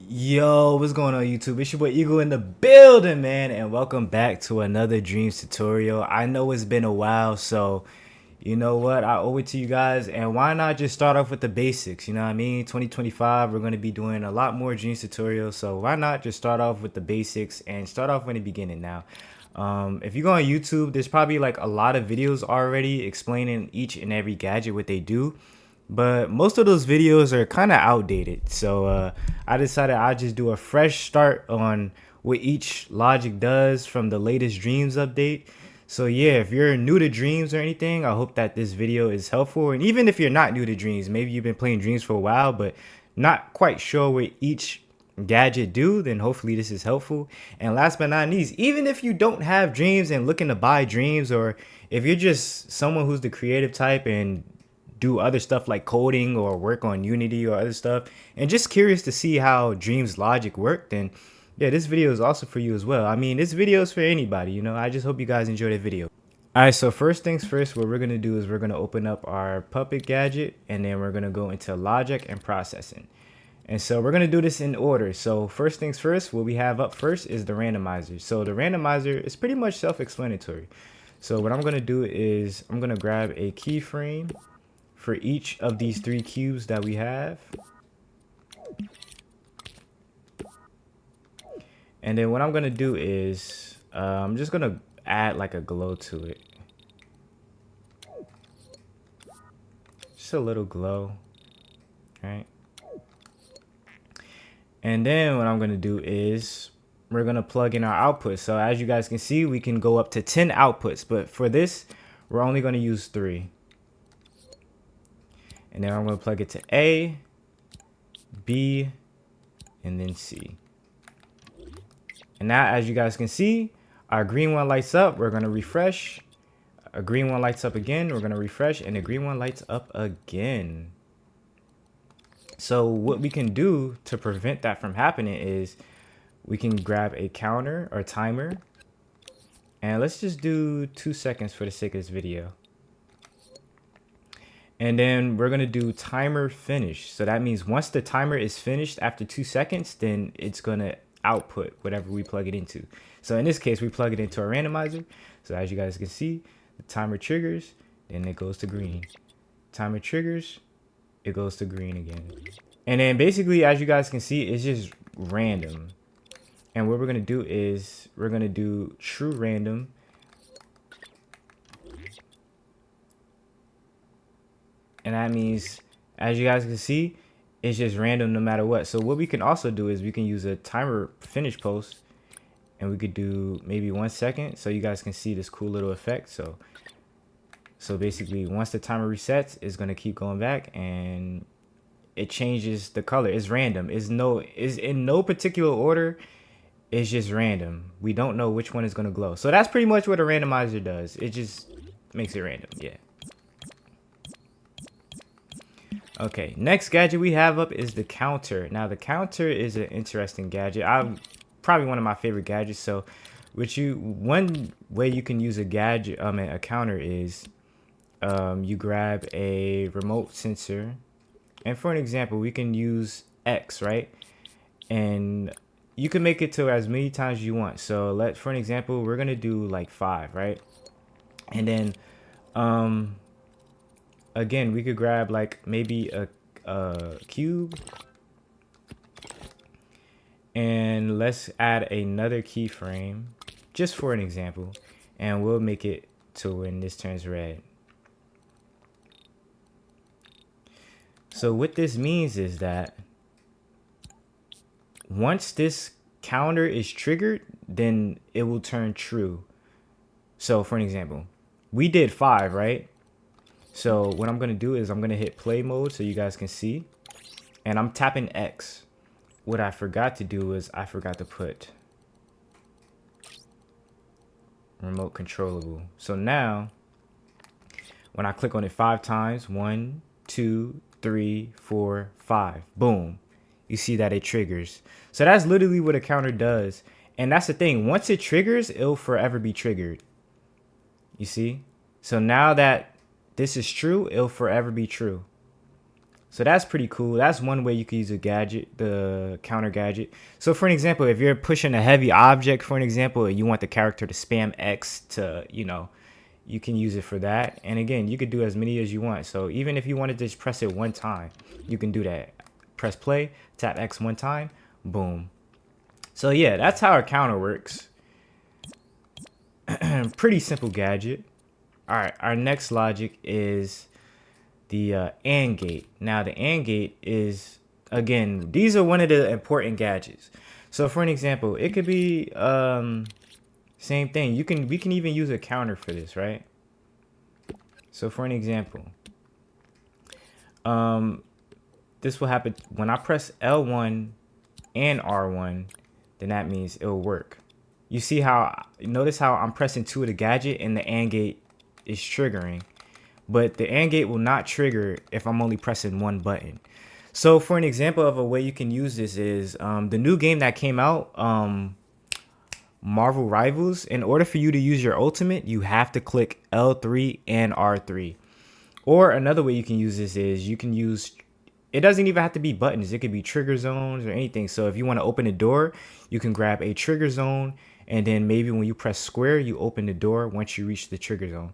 Yo, what's going on YouTube? It's your boy Eagle in the building, man, and welcome back to another Dreams tutorial. I know it's been a while, so you know what? I owe it to you guys, and why not just start off with the basics? You know what I mean? 2025, we're going to be doing a lot more Dreams tutorials, so why not just start off with the basics and start off in the beginning now. If you go on YouTube, there's probably like a lot of videos already explaining each and every gadget, what they do. But most of those videos are kind of outdated. So I decided I'd just do a fresh start on what each logic does from the latest Dreams update. So yeah, if you're new to Dreams or anything, I hope that this video is helpful. And even if you're not new to Dreams, maybe you've been playing Dreams for a while, but not quite sure what each gadget do, then hopefully this is helpful. And last but not least, even if you don't have Dreams and looking to buy Dreams, or if you're just someone who's the creative type and do other stuff like coding or work on Unity or other stuff and just curious to see how Dreams logic work, then yeah, this video is also for you as well. I mean, this video is for anybody, you know. I just hope you guys enjoy the video. All right, so first things first, what we're going to do is we're going to open up our Puppet gadget, and then we're going to go into logic and processing. And so we're going to do this in order. So first things first, what we have up first is the randomizer. So the randomizer is pretty much self-explanatory. So what I'm going to do is I'm going to grab a keyframe for each of these three cubes that we have. And then what I'm going to do is I'm just going to add like a glow to it. Just a little glow, right? And then what I'm going to do is we're going to plug in our output. So as you guys can see, we can go up to 10 outputs, but for this, we're only going to use 3. And then I'm going to plug it to A, B, and then C. And now, as you guys can see, our green one lights up. We're going to refresh. A green one lights up again. We're going to refresh. And the green one lights up again. So what we can do to prevent that from happening is we can grab a counter or timer. And let's just do 2 seconds for the sake of this video. And then we're going to do timer finish. So that means once the timer is finished after 2 seconds, then it's going to output whatever we plug it into. So in this case, we plug it into our randomizer. So as you guys can see, the timer triggers, then it goes to green. Timer triggers, it goes to green again. And then basically, as you guys can see, it's just random. And what we're going to do is we're going to do true random. And that means, as you guys can see, it's just random no matter what. So what we can also do is we can use a timer finish post, and we could do maybe 1 second so you guys can see this cool little effect. So basically, once the timer resets, it's going to keep going back, and it changes the color. It's random. It's in no particular order. It's just random. We don't know which one is going to glow. So that's pretty much what a randomizer does. It just makes it random. Yeah. Okay, next gadget we have up is the counter. Now the counter is an interesting gadget. I'm probably one of my favorite gadgets. So one way you can use a gadget, a counter is you grab a remote sensor, and for an example, we can use X, right? And you can make it to as many times as you want. So for an example, we're gonna do like 5, right? And then again, we could grab like maybe a cube, and let's add another keyframe just for an example, and we'll make it to when this turns red. So what this means is that once this counter is triggered, then it will turn true. So for an example, we did 5, right? So what I'm going to do is I'm going to hit play mode so you guys can see. And I'm tapping X. What I forgot to do is I forgot to put remote controllable. So now when I click on it 5 times, 1, 2, 3, 4, 5, boom, you see that it triggers. So that's literally what a counter does. And that's the thing. Once it triggers, it'll forever be triggered. You see? So now that this is true, it'll forever be true. So that's pretty cool. That's one way you can use a gadget, the counter gadget. So for an example, if you're pushing a heavy object, for an example, you want the character to spam X to, you can use it for that. And again, you could do as many as you want. So even if you wanted to just press it one time, you can do that. Press play, tap X one time, boom. So yeah, that's how our counter works. Pretty simple gadget. All right, our next logic is the AND gate. Now the AND gate is, again, these are one of the important gadgets. So for an example, it could be same thing. We can even use a counter for this, right? So for an example, this will happen when I press L1 and R1, then that means it'll work. You see how, notice how I'm pressing 2 of the gadget and the AND gate is triggering, but the AND gate will not trigger if I'm only pressing one button. So for an example of a way you can use this is the new game that came out, Marvel Rivals. In order for you to use your ultimate, you have to click L3 and R3. Or another way you can use this is you can use, it doesn't even have to be buttons. It could be trigger zones or anything. So if you want to open a door, you can grab a trigger zone, and then maybe when you press square, you open the door once you reach the trigger zone.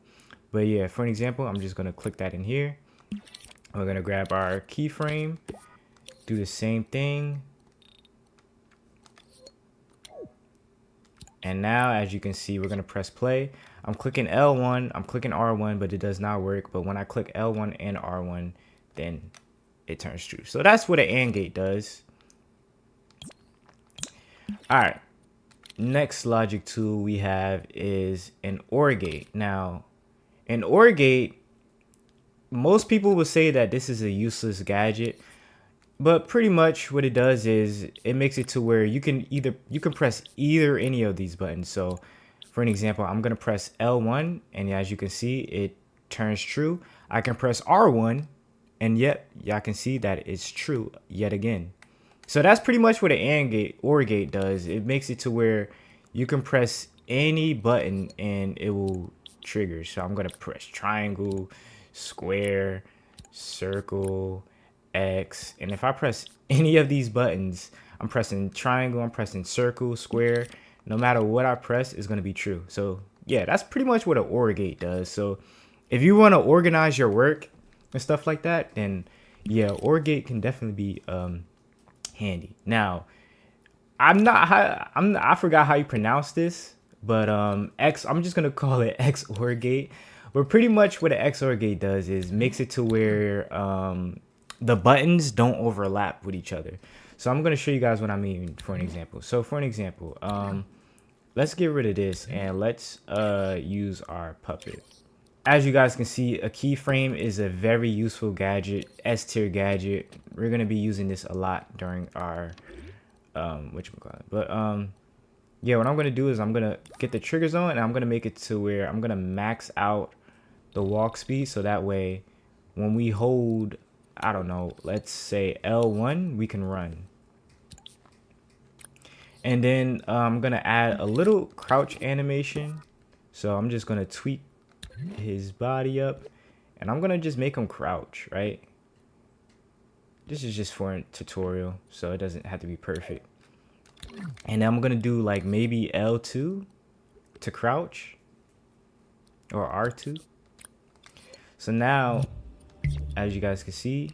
But yeah, for an example, I'm just going to click that in here. We're going to grab our keyframe, do the same thing. And now, as you can see, we're going to press play. I'm clicking L1, I'm clicking R1, but it does not work. But when I click L1 and R1, then it turns true. So that's what an AND gate does. All right. Next logic tool we have is an OR gate. Now, an OR gate, most people will say that this is a useless gadget, but pretty much what it does is it makes it to where you can press either any of these buttons. So for an example, I'm going to press L1, and as you can see, it turns true. I can press R1, and yet y'all can see that it's true yet again. So that's pretty much what an AND gate, OR gate does. It makes it to where you can press any button and it will trigger. So I'm going to press triangle, square, circle, X. And if I press any of these buttons, I'm pressing triangle, I'm pressing circle, square. No matter what I press, it's going to be true. So yeah, that's pretty much what an OR gate does. So if you want to organize your work and stuff like that, then yeah, OR gate can definitely be handy. Now, I forgot how you pronounce this, but I'm just gonna call it XOR gate. But pretty much what an XOR gate does is makes it to where the buttons don't overlap with each other. So I'm gonna show you guys what I mean for an example. So for an example, let's get rid of this and let's use our puppet. As you guys can see, a keyframe is a very useful gadget, S tier gadget. We're gonna be using this a lot during our whatchamacallit. But yeah, what I'm gonna do is I'm gonna get the trigger zone and I'm gonna make it to where I'm gonna max out the walk speed, so that way when we hold, I don't know, let's say L1, we can run. And then I'm gonna add a little crouch animation. So I'm just gonna tweak his body up and I'm gonna just make him crouch, right? This is just for a tutorial, so it doesn't have to be perfect. And I'm gonna do like maybe L2 to crouch or R2. So now, as you guys can see,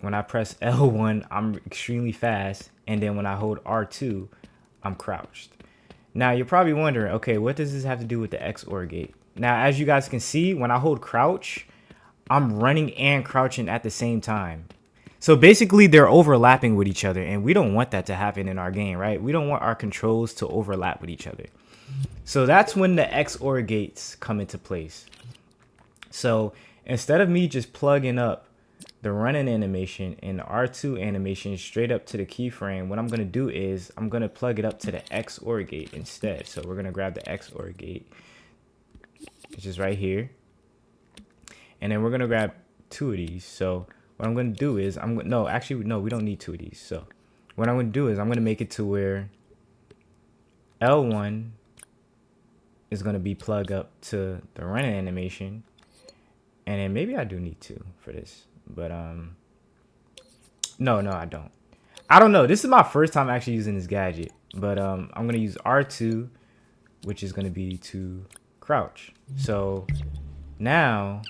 when I press L1, I'm extremely fast, and then when I hold R2, I'm crouched. Now you're probably wondering, okay, what does this have to do with the XOR gate? Now, as you guys can see, when I hold crouch, I'm running and crouching at the same time. So basically they're overlapping with each other, and we don't want that to happen in our game, right? We don't want our controls to overlap with each other. So that's when the XOR gates come into place. So instead of me just plugging up the running animation and the R2 animation straight up to the keyframe, what I'm going to do is I'm going to plug it up to the XOR gate instead. So we're going to grab the XOR gate, which is right here. And then we're going to grab 2 of these. So what I'm going to do is no, we don't need 2 of these. So what I'm going to do is I'm going to make it to where L1 is going to be plugged up to the running animation. And then maybe I do need 2 for this. But no, I don't. I don't know. This is my first time actually using this gadget, but I'm gonna use R2, which is gonna be to crouch. So now,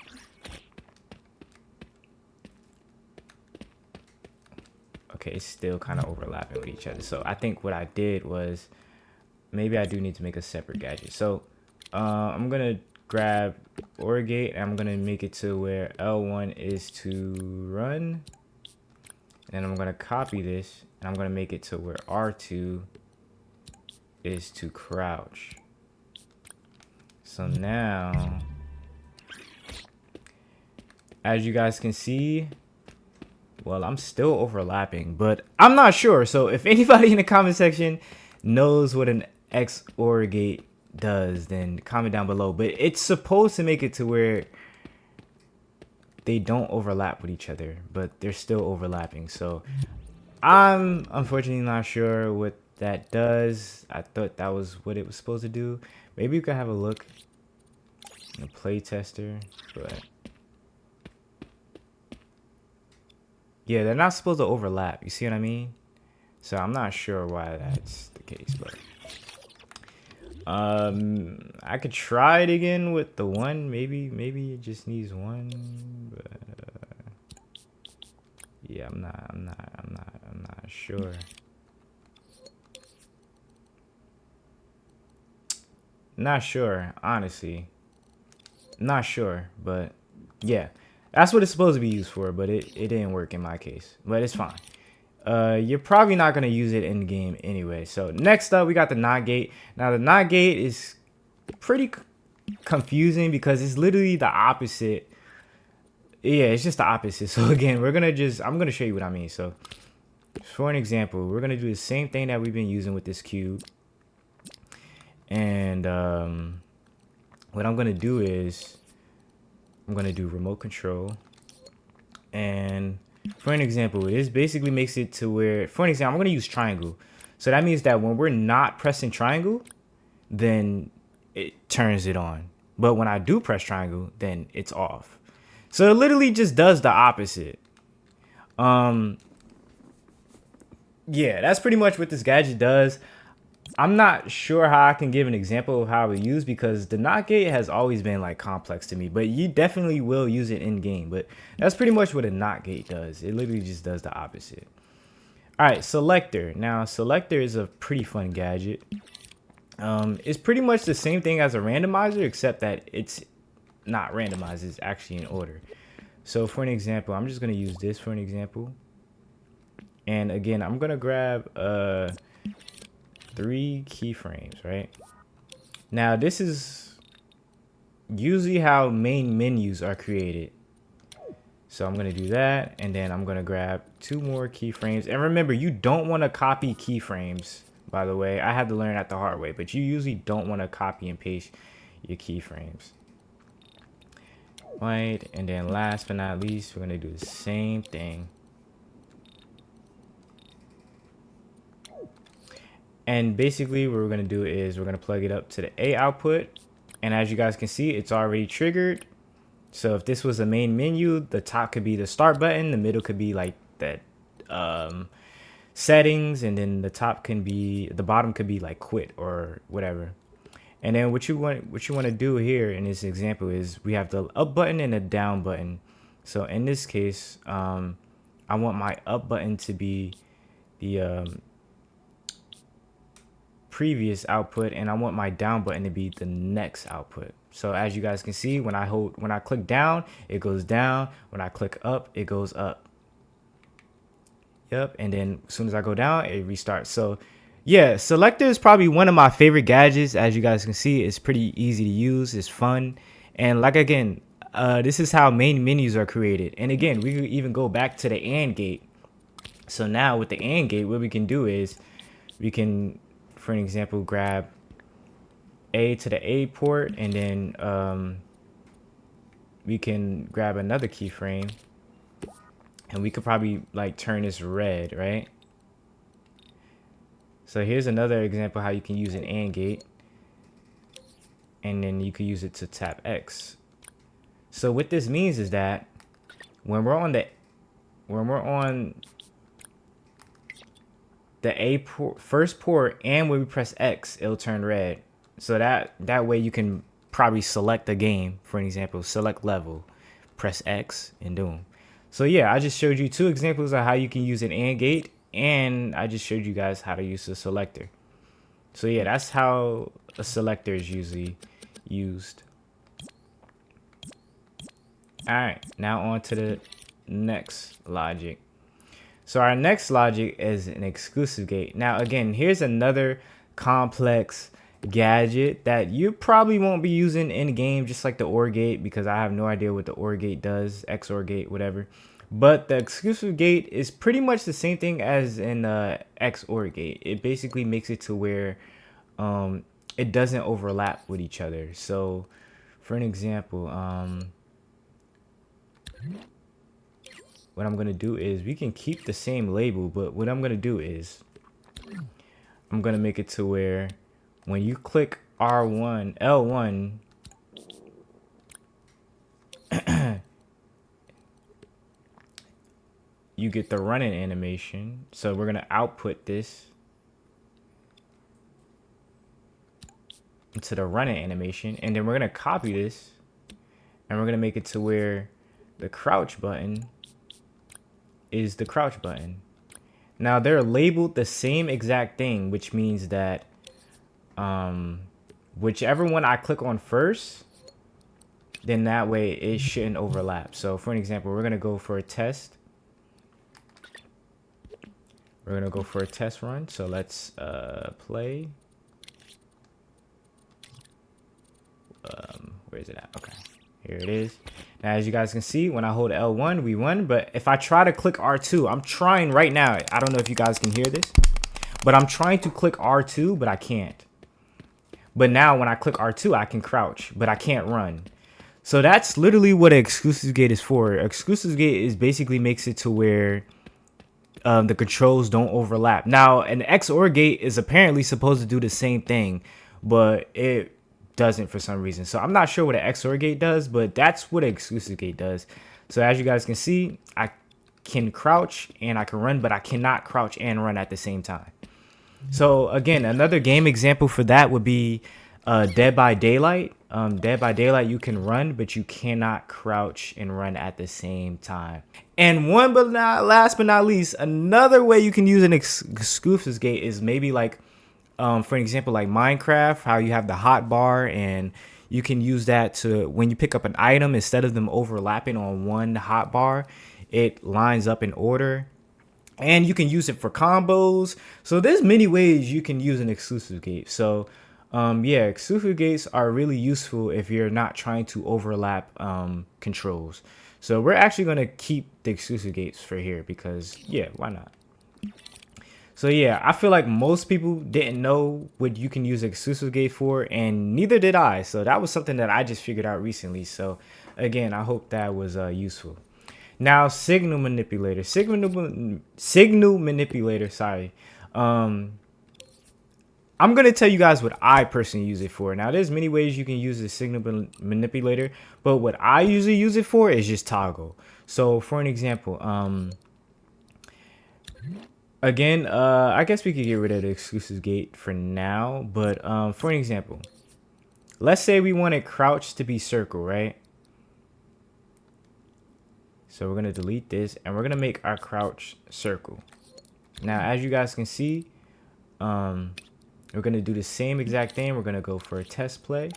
okay, it's still kind of overlapping with each other. So I think what I did was maybe I do need to make a separate gadget. So I'm gonna grab OR gate and I'm gonna make it to where L1 is to run, and I'm gonna copy this and I'm gonna make it to where R2 is to crouch. So now, as you guys can see, well, I'm still overlapping, but I'm not sure. So if anybody in the comment section knows what an XOR gate does, then comment down below. But it's supposed to make it to where they don't overlap with each other, but they're still overlapping. So I'm unfortunately not sure what that does. I thought that was what it was supposed to do. Maybe you can have a look in the play tester, but yeah, they're not supposed to overlap. You see what I mean? So I'm not sure why that's the case, but I could try it again with the one. Maybe it just needs one. But yeah, I'm not sure. Not sure, honestly. Not sure, but yeah, that's what it's supposed to be used for. But it didn't work in my case. But it's fine. You're probably not gonna use it in game anyway. So next up, we got the NOT gate. Now the NOT gate is pretty confusing because it's literally the opposite. Yeah, it's just the opposite. So again, I'm gonna show you what I mean. So for an example, we're gonna do the same thing that we've been using with this cube. And what I'm gonna do is I'm gonna do remote control. And for an example, this basically makes it to where, for an example, I'm gonna use triangle. So that means that when we're not pressing triangle, then it turns it on. But when I do press triangle, then it's off. So it literally just does the opposite. Yeah, that's pretty much what this gadget does. I'm not sure how I can give an example of how it used because the NOT gate has always been like complex to me, but you definitely will use it in game. But that's pretty much what a NOT gate does. It literally just does the opposite. All right, Selector. Now, Selector is a pretty fun gadget. It's pretty much the same thing as a randomizer, except that it's not randomized. It's actually in order. So for an example, I'm just going to use this for an example. And again, I'm going to grab 3 keyframes, right? Now, this is usually how main menus are created. So I'm going to do that, and then I'm going to grab 2 more keyframes. And remember, you don't want to copy keyframes, by the way. I had to learn that the hard way, but you usually don't want to copy and paste your keyframes. Right, and then last but not least, we're going to do the same thing. And basically what we're going to do is we're going to plug it up to the A output. And as you guys can see, it's already triggered. So if this was a main menu, the top could be the start button. The middle could be like that settings. And then the bottom could be like quit or whatever. And then what you want to do here in this example is we have the up button and the down button. So in this case, I want my up button to be the previous output, and I want my down button to be the next output. So as you guys can see, when I click down, it goes down. When I click up, it goes up. Yep, and then as soon as I go down, it restarts. So yeah, Selector is probably one of my favorite gadgets. As you guys can see, it's pretty easy to use. It's fun, and like again, this is how main menus are created. And again, we could even go back to the AND gate. So now with the AND gate, what we can do is we can, for an example, grab A to the A port, and then we can grab another keyframe, and we could probably like turn this red, right? So here's another example how you can use an AND gate, and then you can use it to tap X. So what this means is that when we're on the A port, first port, and when we press X, it'll turn red. So that way you can probably select the game. For an example, select level, press X, and boom. So yeah, I just showed you 2 examples of how you can use an AND gate, and I just showed you guys how to use the selector. So yeah, that's how a selector is usually used. All right, now on to the next logic. So our next logic is an exclusive gate. Now again, here's another complex gadget that you probably won't be using in game, just like the OR gate, because I have no idea what the OR gate does, XOR gate, whatever. But the exclusive gate is pretty much the same thing as an XOR gate. It basically makes it to where it doesn't overlap with each other. So for an example, what I'm going to do is, we can keep the same label, but what I'm going to do is I'm going to make it to where when you click R1, L1, you get the running animation. So we're going to output this into the running animation, and then we're going to copy this, and we're going to make it to where the crouch button is the crouch button. Now they're labeled the same exact thing, which means that whichever one I click on first, then that way it shouldn't overlap. So for an example, we're gonna go for a test. We're gonna go for a test run. So let's play. Where is it at? Okay, here it is. Now, as you guys can see, when I hold L1, we run. But if I try to click R2, I'm trying right now. I don't know if you guys can hear this, but I'm trying to click R2, but I can't. But now when I click R2, I can crouch, but I can't run. So that's literally what an exclusive gate is for. Exclusive gate is basically makes it to where the controls don't overlap. Now, an XOR gate is apparently supposed to do the same thing, but it doesn't for some reason. So I'm not sure what an XOR gate does, but that's what an exclusive gate does. So as you guys can see, I can crouch and I can run, but I cannot crouch and run at the same time. So again, another game example for that would be Dead by Daylight. Dead by Daylight, you can run, but you cannot crouch and run at the same time. And last but not least, another way you can use an exclusive gate is maybe like, for an example, like Minecraft, how you have the hot bar, and you can use that to, when you pick up an item, instead of them overlapping on one hot bar, it lines up in order. And you can use it for combos. So there's many ways you can use an exclusive gate. So yeah, exclusive gates are really useful if you're not trying to overlap controls. So we're actually going to keep the exclusive gates for here because, yeah, why not? So yeah, I feel like most people didn't know what you can use exclusive gate for, and neither did I. So that was something that I just figured out recently. So again, I hope that was useful. Now, signal manipulator. Signal manipulator, sorry. I'm going to tell you guys what I personally use it for. Now, there's many ways you can use the signal manipulator, but what I usually use it for is just toggle. So for an example, again, I guess we could get rid of the exclusive gate for now, but for an example, let's say we wanted crouch to be circle, right? So we're going to delete this and we're going to make our crouch circle. Now, as you guys can see, we're going to do the same exact thing. We're going to go for a test play.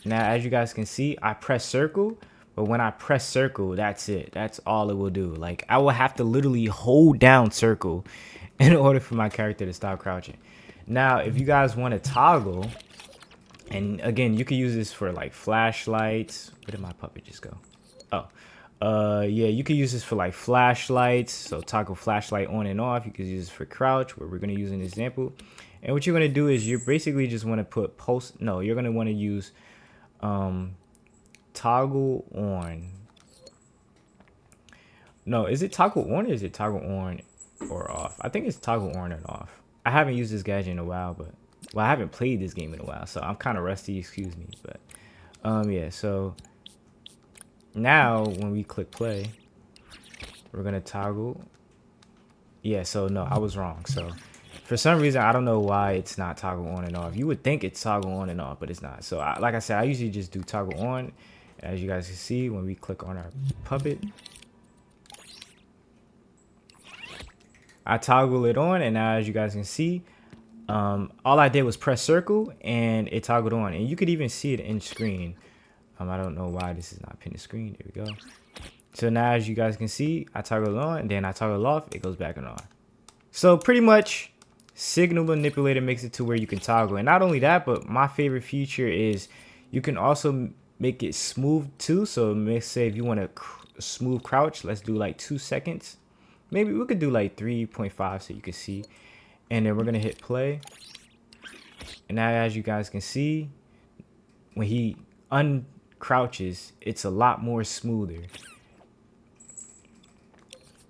Now, as you guys can see, I press circle, but when I press circle, that's it. That's all it will do. Like, I will have to literally hold down circle in order for my character to stop crouching. Now, if you guys want to toggle, and again, you can use this for like flashlights. Where did my puppet just go? Oh, yeah, you can use this for like flashlights. So toggle flashlight on and off. You can use this for crouch, where we're going to use an example. And what you're going to do is you're basically just want to put post. No, you're going to want to use toggle on. No, is it toggle on or is it toggle on or off? I think it's toggle on and off. I haven't used this gadget in a while, but well, I haven't played this game in a while, so I'm kind of rusty, excuse me. But yeah, so now when we click play, we're gonna toggle. Yeah, so no, I was wrong. So for some reason, I don't know why it's not toggle on and off. You would think it's toggle on and off, but it's not. So like I said, I usually just do toggle on. As you guys can see, when we click on our puppet, I toggle it on, and now as you guys can see, all I did was press circle and it toggled on, and you could even see it in screen. I don't know why this is not pinned to screen. There we go. So now as you guys can see, I toggle it on, and then I toggle it off, it goes back and on. So pretty much Signal Manipulator makes it to where you can toggle. And not only that, but my favorite feature is you can also make it smooth too. So let's say if you want a smooth crouch, let's do like 2 seconds. Maybe we could do like 3.5 so you can see. And then we're gonna hit play. And now as you guys can see, when he uncrouches, it's a lot more smoother.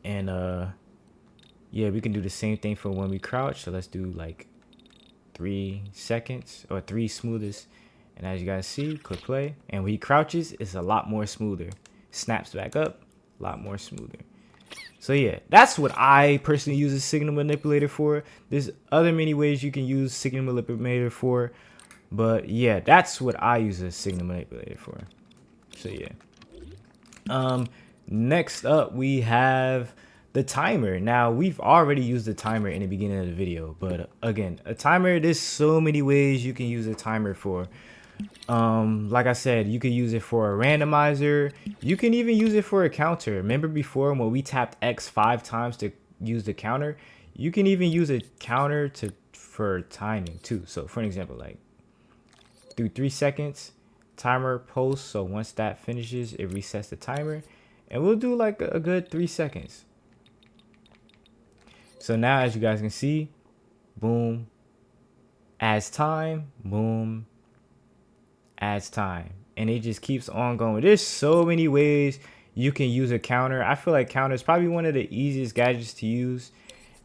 And yeah, we can do the same thing for when we crouch. So let's do like 3 seconds or 3 smoothest. And as you guys see, click play. And when he crouches, it's a lot more smoother. Snaps back up, a lot more smoother. So yeah, that's what I personally use a Signal Manipulator for. There's other many ways you can use Signal Manipulator for. But yeah, that's what I use a Signal Manipulator for. So yeah. Next up, we have the timer. Now, we've already used the timer in the beginning of the video, but again, a timer, there's so many ways you can use a timer for. Like I said, you can use it for a randomizer. You can even use it for a counter. Remember before when we tapped X 5 times to use the counter? You can even use a counter for timing too. So for an example, like do 3 seconds, timer post. So once that finishes, it resets the timer. And we'll do like a good 3 seconds. So now as you guys can see, boom, adds time, boom, adds time. And it just keeps on going. There's so many ways you can use a counter. I feel like counter is probably one of the easiest gadgets to use.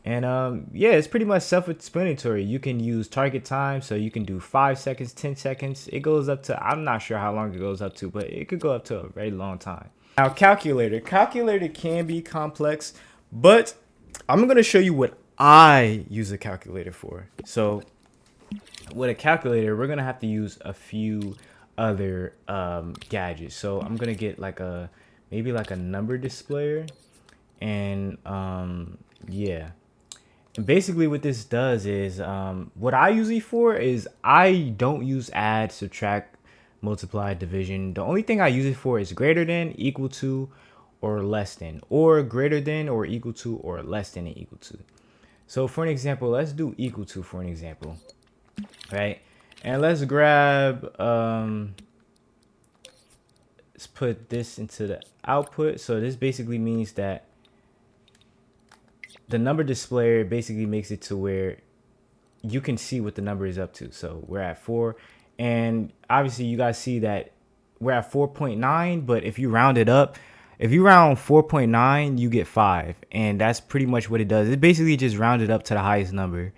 And yeah, it's pretty much self-explanatory. You can use target time, so you can do 5 seconds, 10 seconds. It goes up to, I'm not sure how long it goes up to, but it could go up to a very long time. Now, calculator can be complex, but I'm going to show you what I use a calculator for. So with a calculator, we're going to have to use a few other gadgets. So I'm going to get like maybe like a number displayer. And yeah. And basically what this does is what I use it for is I don't use add, subtract, multiply, division. The only thing I use it for is greater than, equal to, or less than, or greater than, or equal to, or less than and equal to. So for an example, let's do equal to for an example, right? And let's grab, let's put this into the output. So this basically means that the number displayer basically makes it to where you can see what the number is up to. So we're at 4. And obviously you guys see that we're at 4.9, but if you round it up, if you round 4.9, you get 5. And that's pretty much what it does. It basically just rounded up to the highest number.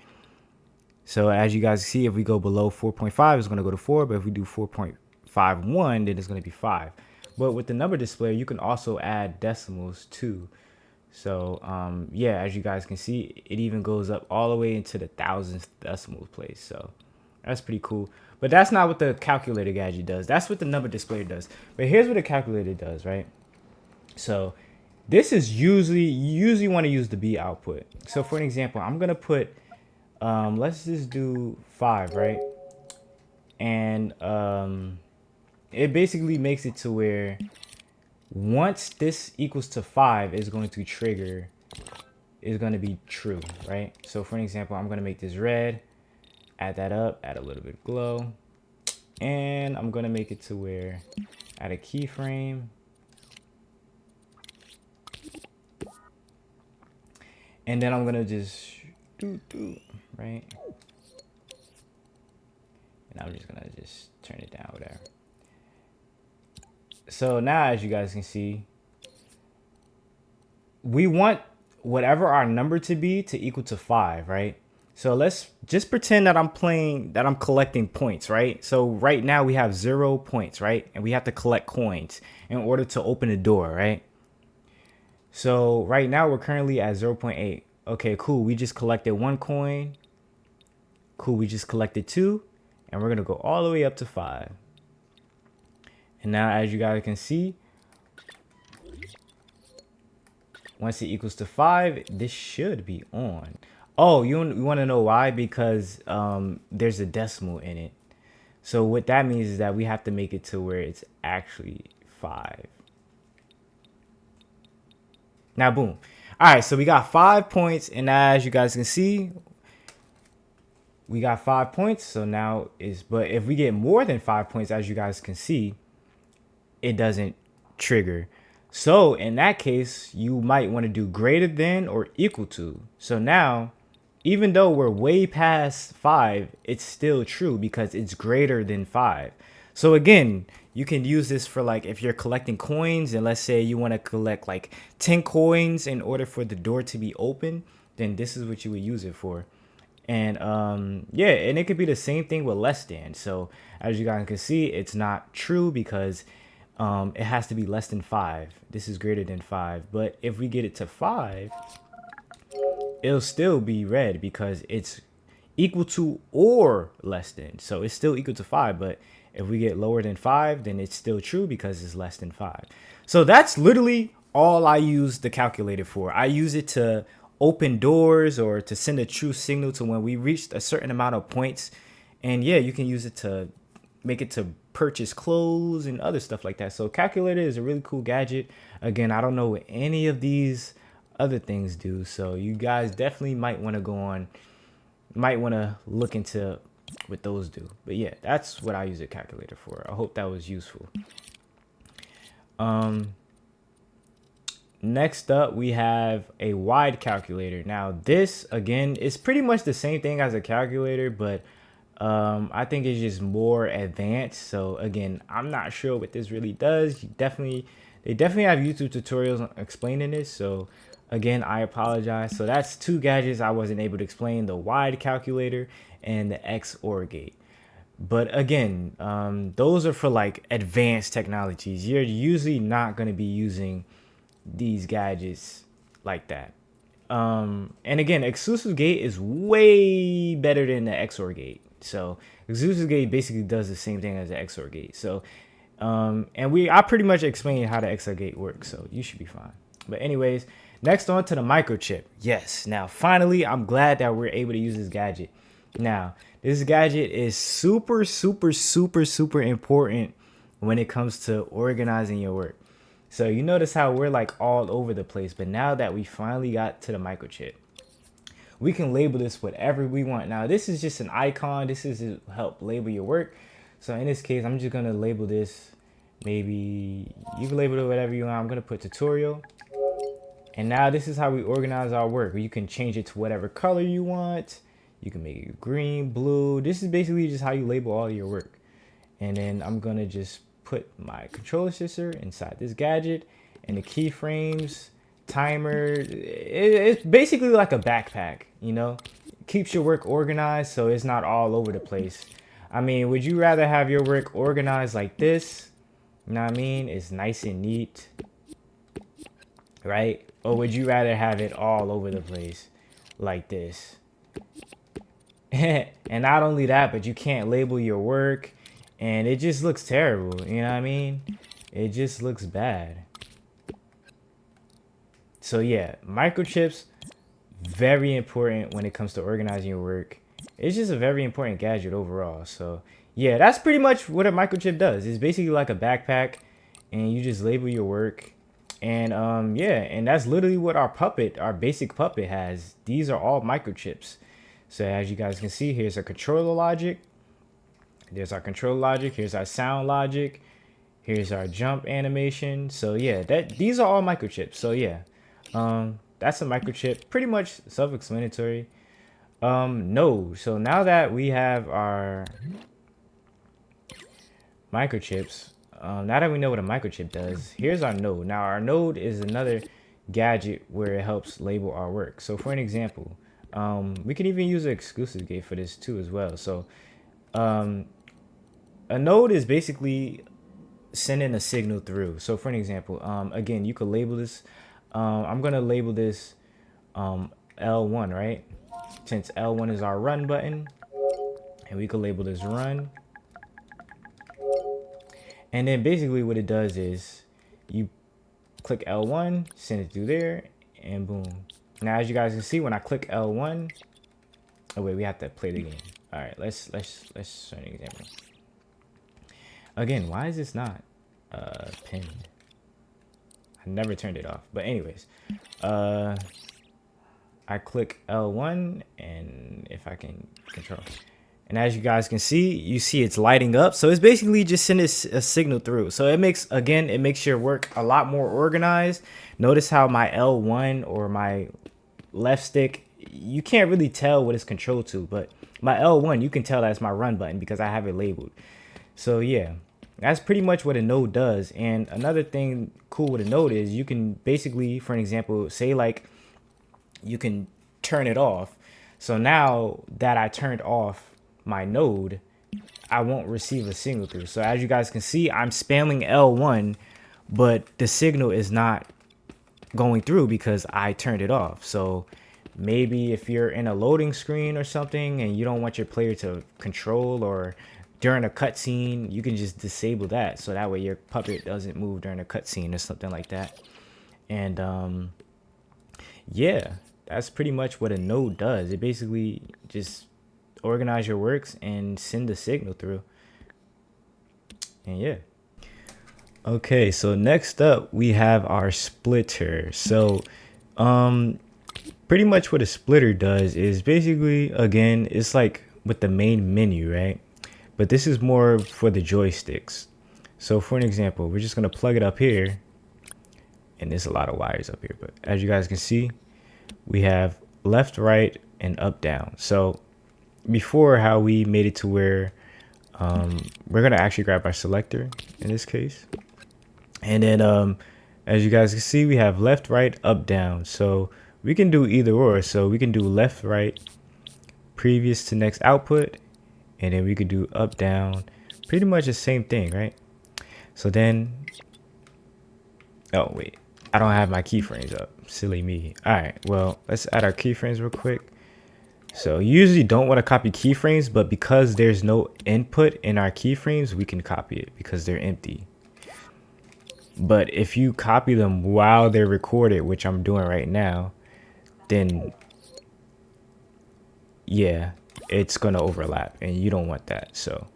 So as you guys see, if we go below 4.5, it's going to go to 4. But if we do 4.51, then it's going to be 5. But with the number display, you can also add decimals too. So yeah, as you guys can see, it even goes up all the way into the thousandth decimal place. So that's pretty cool. But that's not what the calculator gadget does. That's what the number displayer does. But here's what a calculator does, right? So this is you usually want to use the B output. So for an example, I'm going to put, let's just do 5, right? And it basically makes it to where once this equals to 5, is going to trigger, is going to be true, right? So for an example, I'm going to make this red. Add that up, add a little bit of glow, and I'm gonna make it to where add a keyframe, and then I'm gonna just right, and I'm just gonna just turn it down, whatever. So now, as you guys can see, we want whatever our number to be to equal to 5, right? So let's just pretend that I'm collecting points, right? So right now we have 0 points, right? And we have to collect coins in order to open the door, right? So right now we're currently at 0.8. Okay, cool. We just collected 1 coin. Cool, we just collected 2. And we're going to go all the way up to 5. And now as you guys can see, once it equals to 5, this should be on. Oh, you want to know why? Because there's a decimal in it. So what that means is that we have to make it to where it's actually 5. Now, boom. All right, so we got 5 points. And as you guys can see, we got 5 points. So now but if we get more than 5 points, as you guys can see, it doesn't trigger. So in that case, you might want to do greater than or equal to. So now, even though we're way past 5, it's still true because it's greater than 5. So again, you can use this for like if you're collecting coins, and let's say you want to collect like 10 coins in order for the door to be open, then this is what you would use it for. And yeah, and it could be the same thing with less than. So as you guys can see, it's not true because it has to be less than 5. This is greater than 5. But if we get it to 5, it'll still be red because it's equal to or less than. So it's still equal to 5. But if we get lower than 5, then it's still true because it's less than 5. So that's literally all I use the calculator for. I use it to open doors or to send a true signal to when we reached a certain amount of points. And yeah, you can use it to make it to purchase clothes and other stuff like that. So calculator is a really cool gadget. Again, I don't know what any of these other things do. So you guys definitely might want to look into what those do. But yeah, that's what I use a calculator for. I hope that was useful. Next up, we have a wide calculator. Now this, again, is pretty much the same thing as a calculator, but I think it's just more advanced. So again, I'm not sure what this really does. They definitely have YouTube tutorials explaining this. So again, I apologize. So that's 2 gadgets I wasn't able to explain: the wide calculator and the XOR gate. But again, those are for like advanced technologies. You're usually not going to be using these gadgets like that. And again, exclusive gate is way better than the XOR gate. So exclusive gate basically does the same thing as the XOR gate. So and I pretty much explained how the XOR gate works, so you should be fine. But anyways, next on to the microchip. Yes, now finally I'm glad that we're able to use this gadget. Now this gadget is super important when it comes to organizing your work. So you notice how we're like all over the place, but now that we finally got to the microchip, we can label this whatever we want. Now this is just an icon. This is to help label your work. So in this case, I'm just gonna label this, maybe you can label it whatever you want. I'm gonna put tutorial. And now this is how we organize our work. You can change it to whatever color you want. You can make it green, blue. This is basically just how you label all your work. And then I'm gonna just put my controller sensor inside this gadget, and the keyframes, timer. It's basically like a backpack, you know? Keeps your work organized so it's not all over the place. I mean, would you rather have your work organized like this? You know what I mean? It's nice and neat, right? Or would you rather have it all over the place like this? And not only that, but you can't label your work, and it just looks terrible. You know what I mean? It just looks bad. So yeah, microchips, very important when it comes to organizing your work. It's just a very important gadget overall. So yeah, that's pretty much what a microchip does. It's basically like a backpack, and you just label your work. And yeah, and that's literally what our basic puppet has. These are all microchips. So as you guys can see, here's our controller logic. There's our control logic. Here's our sound logic. Here's our jump animation. So yeah, these are all microchips. So yeah, that's a microchip. Pretty much self-explanatory. Node. So now that we have our microchips, now that we know what a microchip does, here's our node. Now our node is another gadget where it helps label our work. So for an example, we can even use an exclusive gate for this too as well. So a node is basically sending a signal through. So for an example, again, you could label this I'm gonna label this L1, right? Since L1 is our run button, and we could label this run. And then basically what it does is you click L1, send it through there, and boom. Now as you guys can see, when I click L1, oh wait, we have to play the game. All right, let's show an example. Again, why is this not pinned? I never turned it off. But anyways, I click L1, and if I can control, and as you guys can see, you see it's lighting up. So it's basically just sending a signal through. So it makes your work a lot more organized. Notice how my L1 or my left stick, you can't really tell what it's controlled to, but my L1, you can tell that's my run button because I have it labeled. So yeah, that's pretty much what a node does. And another thing cool with a node is you can basically, for an example, say like you can turn it off. So now that I turned off my node, I won't receive a signal through. So as you guys can see, I'm spamming L1, but the signal is not going through because I turned it off. So maybe if you're in a loading screen or something and you don't want your player to control, or during a cutscene, you can just disable that. So that way your puppet doesn't move during a cutscene or something like that. And yeah, that's pretty much what a node does. It basically just organize your works and send the signal through. And yeah. Okay, so next up we have our splitter. So pretty much what a splitter does is basically, again, it's like with the main menu, right? But this is more for the joysticks. So for an example, we're just gonna plug it up here, and there's a lot of wires up here, but as you guys can see, we have left, right, and up, down. So before, how we made it to where we're gonna actually grab our selector in this case, and then as you guys can see, we have left, right, up, down. So we can do either or. So we can do left, right, previous to next output, and then we could do up, down, pretty much the same thing, right? So then, oh wait, I don't have my keyframes up, silly me. All right, well, let's add our keyframes real quick. So you usually don't want to copy keyframes, but because there's no input in our keyframes, we can copy it because they're empty. But if you copy them while they're recorded, which I'm doing right now, then yeah, it's gonna overlap, and you don't want that. So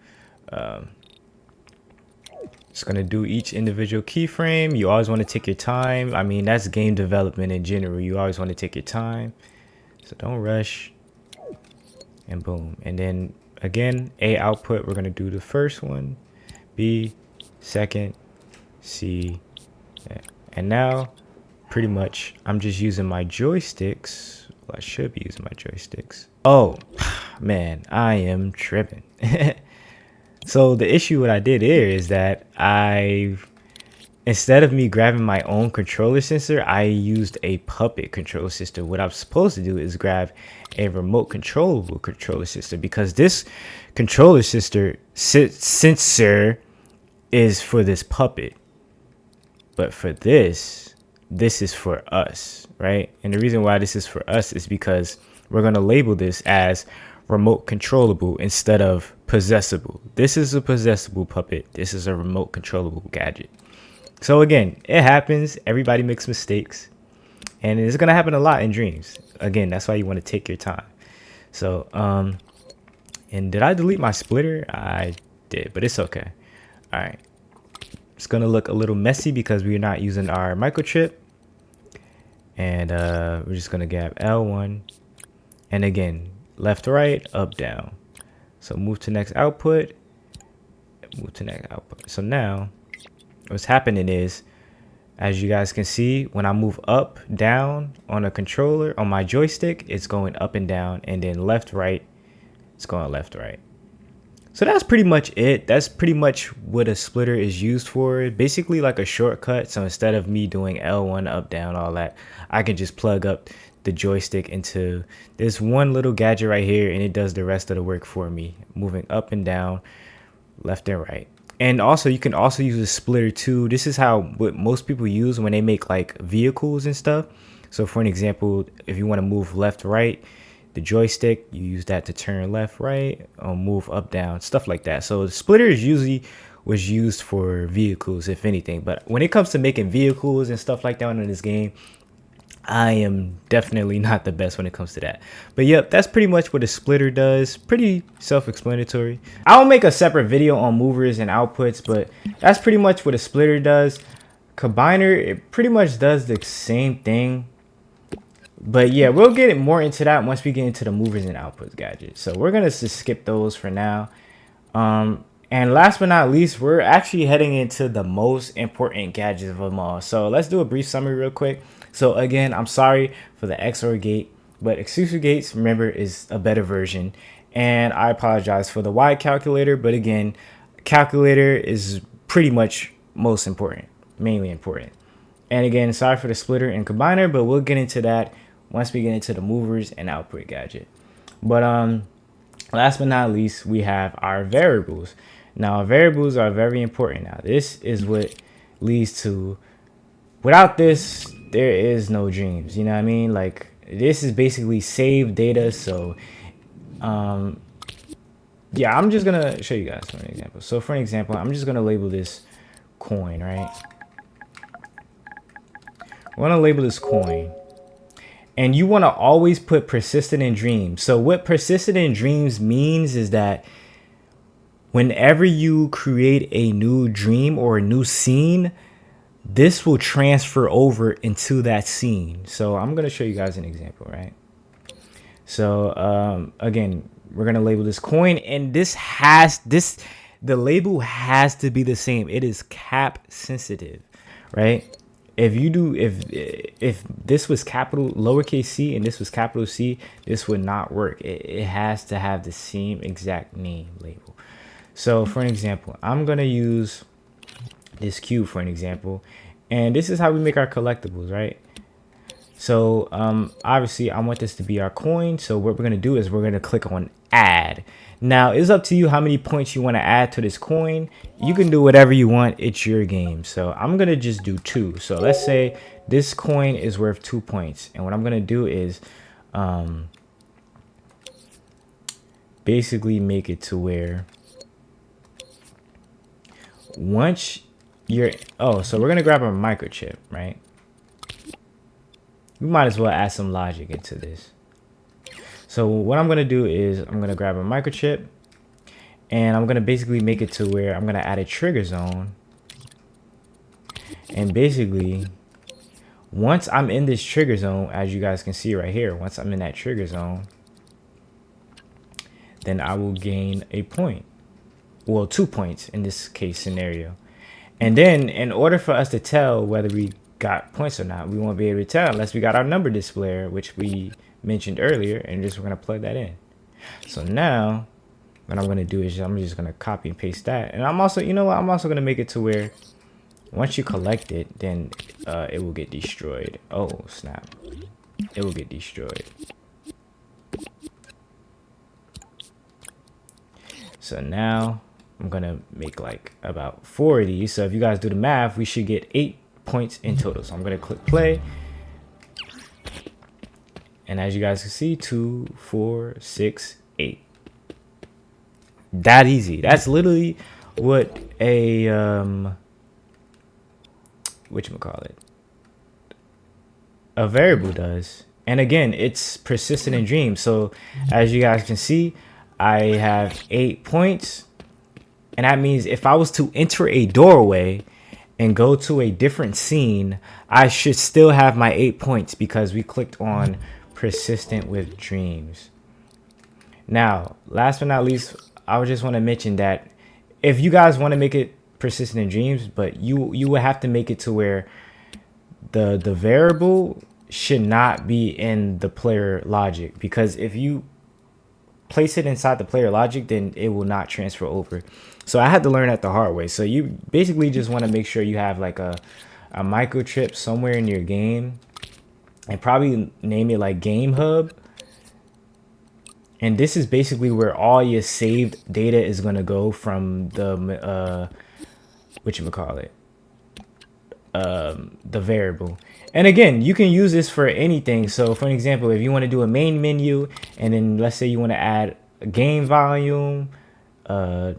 it's gonna do each individual keyframe. You always want to take your time. I mean, that's game development in general. You always want to take your time, so don't rush. And boom. And then again, A output, we're gonna do the first one, B second, C, and now pretty much I'm just using my joysticks. Well, I should be using my joysticks. Oh man, I am tripping. So the issue what I did here is that instead of me grabbing my own controller sensor, I used a puppet controller system. What I'm supposed to do is grab a remote controllable controller system, because this controller sensor is for this puppet. But for this is for us, right? And the reason why this is for us is because we're going to label this as remote controllable instead of possessible. This is a possessible puppet. This is a remote controllable gadget. So again, it happens. Everybody makes mistakes, and it's going to happen a lot in Dreams. Again, that's why you want to take your time. So, and did I delete my splitter? I did, but it's okay. All right. It's going to look a little messy because we're not using our microchip. And we're just going to grab L1. And again, left, right, up, down. So move to next output. Move to next output. So now what's happening is, as you guys can see, when I move up, down on a controller, on my joystick, it's going up and down. And then left, right, it's going left, right. So that's pretty much it. That's pretty much what a splitter is used for. Basically like a shortcut. So instead of me doing L1, up, down, all that, I can just plug up the joystick into this one little gadget right here, and it does the rest of the work for me, moving up and down, left and right. And also you can also use a splitter too. This is how what most people use when they make like vehicles and stuff. So for an example, if you want to move left, right, the joystick, you use that to turn left, right, or move up, down, stuff like that. So the splitter is usually was used for vehicles, if anything. But when it comes to making vehicles and stuff like that in this game, I am definitely not the best when it comes to that. But yep, that's pretty much what a splitter does. Pretty self-explanatory. I'll make a separate video on movers and outputs, but that's pretty much what a splitter does. Combiner, it pretty much does the same thing. But yeah, we'll get more into that once we get into the movers and outputs gadgets. So we're gonna just skip those for now. And last but not least, we're actually heading into the most important gadgets of them all. So let's do a brief summary real quick. So again, I'm sorry for the XOR gate, but exclusive gates, remember, is a better version. And I apologize for the Y calculator, but again, calculator is pretty much most important, mainly important. And again, sorry for the splitter and combiner, but we'll get into that once we get into the movers and output gadget. But last but not least, we have our variables. Now, variables are very important. Now, this is what leads to, without this, there is no dreams. You know what I mean? Like, this is basically saved data. So, yeah, I'm just going to show you guys for an example. So, for an example, I'm just going to label this coin, right? I want to label this coin. And you want to always put persistent in dreams. So what persistent in dreams means is that whenever you create a new dream or a new scene, this will transfer over into that scene. So I'm going to show you guys an example, right? So again, we're going to label this coin, and the label has to be the same. It is cap sensitive, right? If this was capital lowercase c and this was capital C, this would not work. It has to have the same exact name label. So for an example, I'm gonna use this cube for an example, and this is how we make our collectibles, right? So obviously I want this to be our coin. So what we're gonna do is we're gonna click on add. Now it's up to you how many points you want to add to this coin. You can do whatever you want. It's your game. So I'm gonna just do 2. So let's say this coin is worth 2 points, and what I'm gonna do is basically make it to where once you're so we're gonna grab a microchip, right? We might as well add some logic into this. So what I'm going to do is I'm going to grab a microchip, and I'm going to basically make it to where I'm going to add a trigger zone. And basically, once I'm in this trigger zone, as you guys can see right here, once I'm in that trigger zone, then I will gain a point. Well, 2 points in this case scenario. And then in order for us to tell whether we got points or not, we won't be able to tell unless we got our number displayer, which we mentioned earlier, and we're going to plug that in. So now what I'm going to do is I'm just going to copy and paste that. And I'm also, you know what, I'm also going to make it to where once you collect it, then it will get destroyed. Oh snap, it will get destroyed. So now I'm going to make like about 4 of these. So if you guys do the math, we should get 8 points in total. So I'm going to click play. And as you guys can see, 2, 4, 6, 8. That easy. That's literally what a whatchamacallit, a variable does. And again, it's persistent in dreams. So as you guys can see, I have 8 points. And that means if I was to enter a doorway and go to a different scene, I should still have my 8 points because we clicked on persistent with dreams. Now, last but not least, I would just want to mention that if you guys want to make it persistent in dreams, but you would have to make it to where the variable should not be in the player logic, because if you place it inside the player logic, then it will not transfer over. So I had to learn that the hard way. So you basically just want to make sure you have like a microchip somewhere in your game, and probably name it like Game Hub. And this is basically where all your saved data is going to go from the whatchamacallit, the variable. And again, you can use this for anything. So for an example, if you want to do a main menu, and then let's say you want to add a game volume, I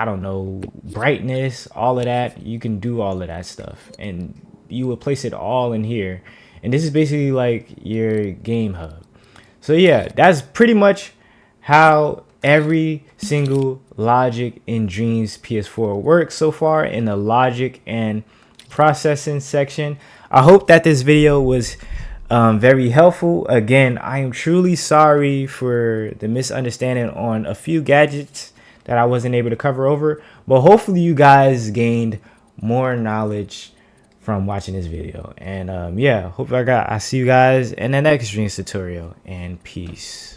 don't know, brightness, all of that, you can do all of that stuff, and you will place it all in here. And this is basically like your game hub. So yeah, that's pretty much how every single logic in Dreams PS4 works so far in the logic and processing section. I hope that this video was very helpful. Again, I am truly sorry for the misunderstanding on a few gadgets that I wasn't able to cover over, but hopefully you guys gained more knowledge from watching this video. And yeah, hope I see you guys in the next Dreams tutorial, and peace.